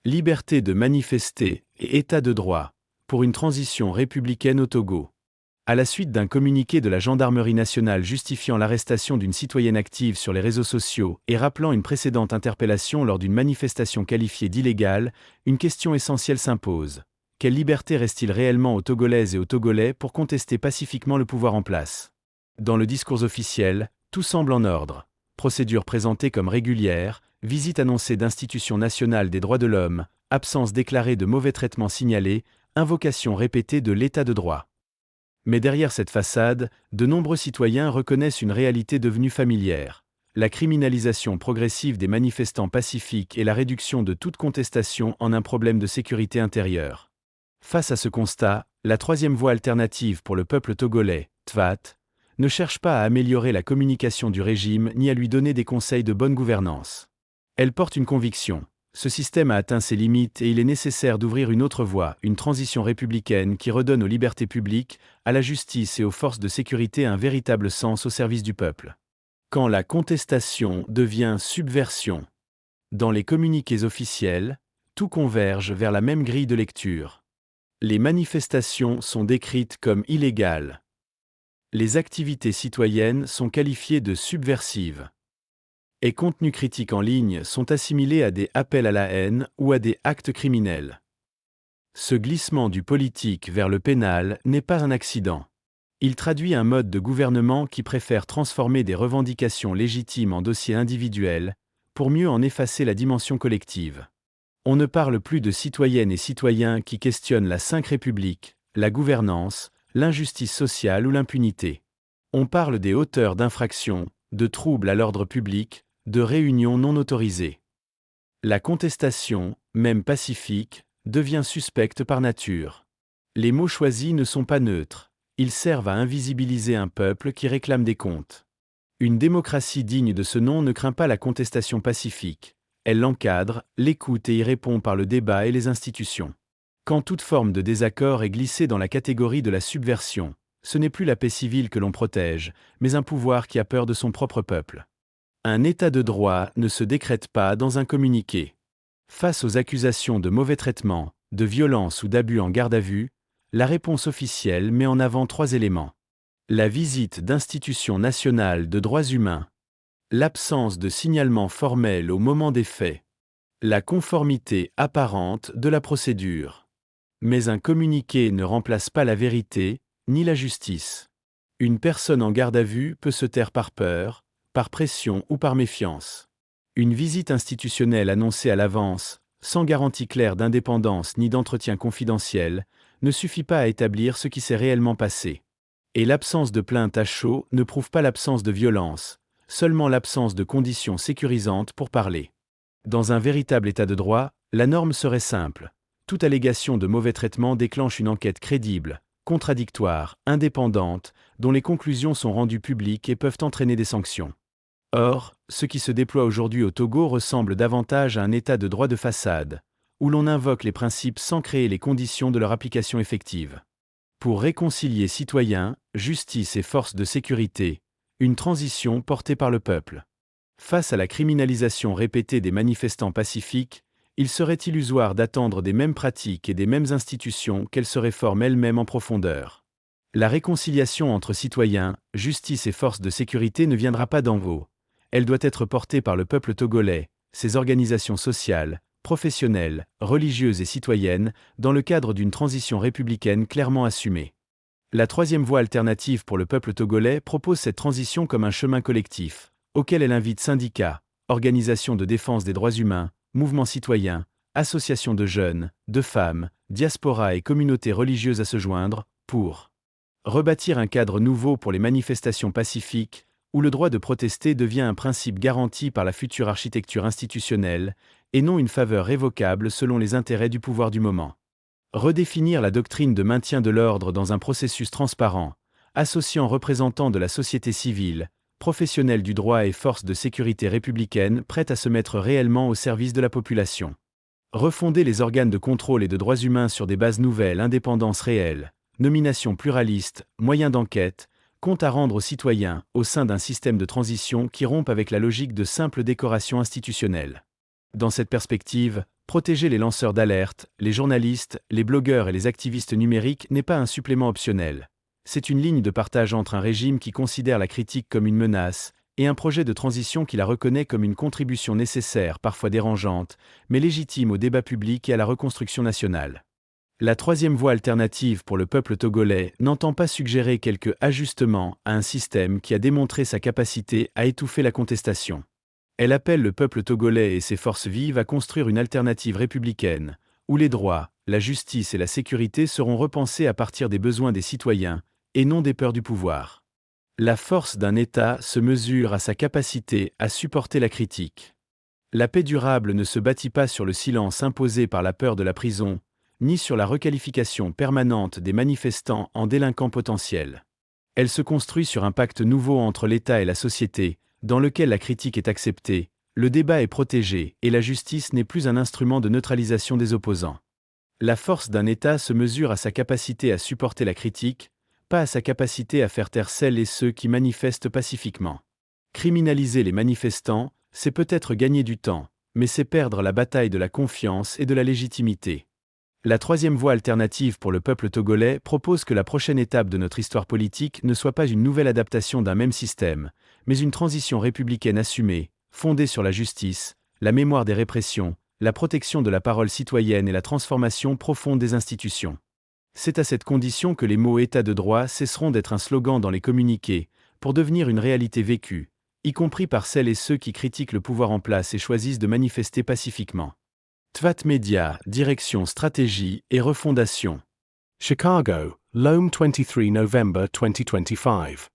Liberté de manifester et état de droit, pour une transition républicaine au Togo. À la suite d'un communiqué de la gendarmerie nationale justifiant l'arrestation d'une citoyenne active sur les réseaux sociaux et rappelant une précédente interpellation lors d'une manifestation qualifiée d'illégale, une question essentielle s'impose. Quelle liberté reste-t-il réellement aux Togolaises et aux Togolais pour contester pacifiquement le pouvoir en place? Dans le discours officiel, tout semble en ordre. Procédure présentée comme régulière, visite annoncée d'institutions nationales des droits de l'homme, absence déclarée de mauvais traitements signalés, invocation répétée de l'état de droit. Mais derrière cette façade, de nombreux citoyens reconnaissent une réalité devenue familière. La criminalisation progressive des manifestants pacifiques et la réduction de toute contestation en un problème de sécurité intérieure. Face à ce constat, la troisième voie alternative pour le peuple togolais, TVAT, ne cherche pas à améliorer la communication du régime ni à lui donner des conseils de bonne gouvernance. Elle porte une conviction. Ce système a atteint ses limites et il est nécessaire d'ouvrir une autre voie, une transition républicaine qui redonne aux libertés publiques, à la justice et aux forces de sécurité un véritable sens au service du peuple. Quand la contestation devient subversion. Dans les communiqués officiels, tout converge vers la même grille de lecture. Les manifestations sont décrites comme illégales. Les activités citoyennes sont qualifiées de subversives. Et contenus critiques en ligne sont assimilés à des appels à la haine ou à des actes criminels. Ce glissement du politique vers le pénal n'est pas un accident. Il traduit un mode de gouvernement qui préfère transformer des revendications légitimes en dossiers individuels, pour mieux en effacer la dimension collective. On ne parle plus de citoyennes et citoyens qui questionnent la Cinq République, la gouvernance, l'injustice sociale ou l'impunité. On parle des auteurs d'infractions, de troubles à l'ordre public, de réunions non autorisées. La contestation, même pacifique, devient suspecte par nature. Les mots choisis ne sont pas neutres, ils servent à invisibiliser un peuple qui réclame des comptes. Une démocratie digne de ce nom ne craint pas la contestation pacifique, elle l'encadre, l'écoute et y répond par le débat et les institutions. Quand toute forme de désaccord est glissée dans la catégorie de la subversion, ce n'est plus la paix civile que l'on protège, mais un pouvoir qui a peur de son propre peuple. Un état de droit ne se décrète pas dans un communiqué. Face aux accusations de mauvais traitement, de violence ou d'abus en garde à vue, la réponse officielle met en avant 3 éléments. La visite d'institutions nationales de droits humains, l'absence de signalement formel au moment des faits, la conformité apparente de la procédure. Mais un communiqué ne remplace pas la vérité, ni la justice. Une personne en garde à vue peut se taire par peur, par pression ou par méfiance. Une visite institutionnelle annoncée à l'avance, sans garantie claire d'indépendance ni d'entretien confidentiel, ne suffit pas à établir ce qui s'est réellement passé. Et l'absence de plainte à chaud ne prouve pas l'absence de violence, seulement l'absence de conditions sécurisantes pour parler. Dans un véritable état de droit, la norme serait simple. Toute allégation de mauvais traitement déclenche une enquête crédible, contradictoire, indépendante, dont les conclusions sont rendues publiques et peuvent entraîner des sanctions. Or, ce qui se déploie aujourd'hui au Togo ressemble davantage à un état de droit de façade, où l'on invoque les principes sans créer les conditions de leur application effective. Pour réconcilier citoyens, justice et forces de sécurité, une transition portée par le peuple. Face à la criminalisation répétée des manifestants pacifiques, il serait illusoire d'attendre des mêmes pratiques et des mêmes institutions qu'elles se réforment elles-mêmes en profondeur. La réconciliation entre citoyens, justice et forces de sécurité ne viendra pas d'en haut. Elle doit être portée par le peuple togolais, ses organisations sociales, professionnelles, religieuses et citoyennes, dans le cadre d'une transition républicaine clairement assumée. La troisième voie alternative pour le peuple togolais propose cette transition comme un chemin collectif, auquel elle invite syndicats, organisations de défense des droits humains, mouvements citoyens, associations de jeunes, de femmes, diaspora et communautés religieuses à se joindre, pour rebâtir un cadre nouveau pour les manifestations pacifiques, où le droit de protester devient un principe garanti par la future architecture institutionnelle, et non une faveur révocable selon les intérêts du pouvoir du moment. Redéfinir la doctrine de maintien de l'ordre dans un processus transparent, associant représentants de la société civile, professionnels du droit et forces de sécurité républicaines prêtes à se mettre réellement au service de la population. Refonder les organes de contrôle et de droits humains sur des bases nouvelles, indépendance réelle, nomination pluraliste, moyens d'enquête, compte à rendre aux citoyens, au sein d'un système de transition qui rompe avec la logique de simple décoration institutionnelle. Dans cette perspective, Protéger les lanceurs d'alerte, les journalistes, les blogueurs et les activistes numériques n'est pas un supplément optionnel. C'est une ligne de partage entre un régime qui considère la critique comme une menace, et un projet de transition qui la reconnaît comme une contribution nécessaire, parfois dérangeante, mais légitime au débat public et à la reconstruction nationale. La troisième voie alternative pour le peuple togolais n'entend pas suggérer quelques ajustements à un système qui a démontré sa capacité à étouffer la contestation. Elle appelle le peuple togolais et ses forces vives à construire une alternative républicaine, où les droits, la justice et la sécurité seront repensés à partir des besoins des citoyens, et non des peurs du pouvoir. La force d'un État se mesure à sa capacité à supporter la critique. La paix durable ne se bâtit pas sur le silence imposé par la peur de la prison, ni sur la requalification permanente des manifestants en délinquants potentiels. Elle se construit sur un pacte nouveau entre l'État et la société, dans lequel la critique est acceptée, le débat est protégé et la justice n'est plus un instrument de neutralisation des opposants. La force d'un État se mesure à sa capacité à supporter la critique, pas à sa capacité à faire taire celles et ceux qui manifestent pacifiquement. Criminaliser les manifestants, c'est peut-être gagner du temps, mais c'est perdre la bataille de la confiance et de la légitimité. La troisième voie alternative pour le peuple togolais propose que la prochaine étape de notre histoire politique ne soit pas une nouvelle adaptation d'un même système, mais une transition républicaine assumée, fondée sur la justice, la mémoire des répressions, la protection de la parole citoyenne et la transformation profonde des institutions. C'est à cette condition que les mots État de droit cesseront d'être un slogan dans les communiqués, pour devenir une réalité vécue, y compris par celles et ceux qui critiquent le pouvoir en place et choisissent de manifester pacifiquement. TVAT Média, Direction Stratégie et Refondation. Chicago, Loam 23 November 2025.